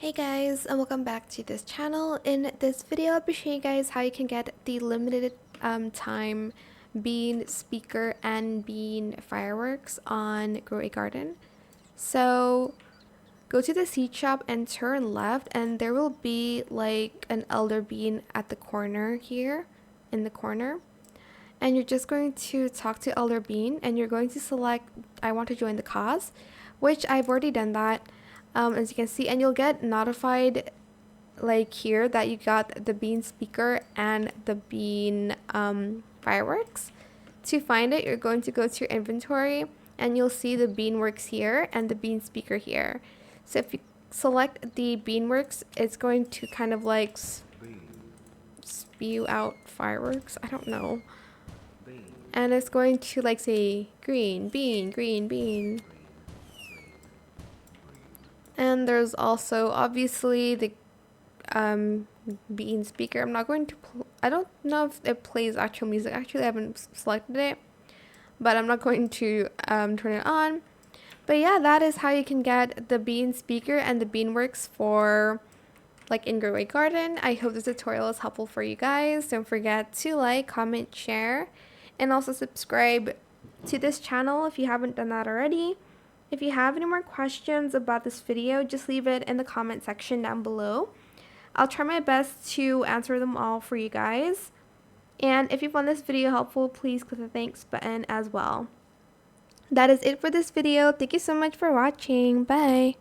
Hey guys, and welcome back to this channel. In this video, I'll be showing you guys how you can get the limited time bean speaker and bean fireworks on Grow a Garden. So go to the seed shop and turn left, and there will be like an elder bean at the corner here, in the corner. And you're just going to talk to Elder Bean, and you're going to select I want to join the cause, which I've already done that. As you can see, and you'll get notified like here that you got the bean speaker and the bean fireworks. To find it, you're going to go to your inventory and you'll see the beanworks here and the bean speaker here. So if you select the beanworks, it's going to kind of like spew out fireworks. I don't know. And it's going to like say green bean, green bean. And there's also obviously the bean speaker. I'm not going to I don't know if it plays actual music. Actually, I haven't selected it, but I'm not going to turn it on. But yeah, that is how you can get the bean speaker and the beanworks for like in Grow a Garden. I hope this tutorial is helpful for you guys. Don't forget to like, comment, share, and also subscribe to this channel if you haven't done that already. If you have any more questions about this video, just leave it in the comment section down below. I'll try my best to answer them all for you guys. And if you found this video helpful, please click the thanks button as well. That is it for this video. Thank you so much for watching. Bye.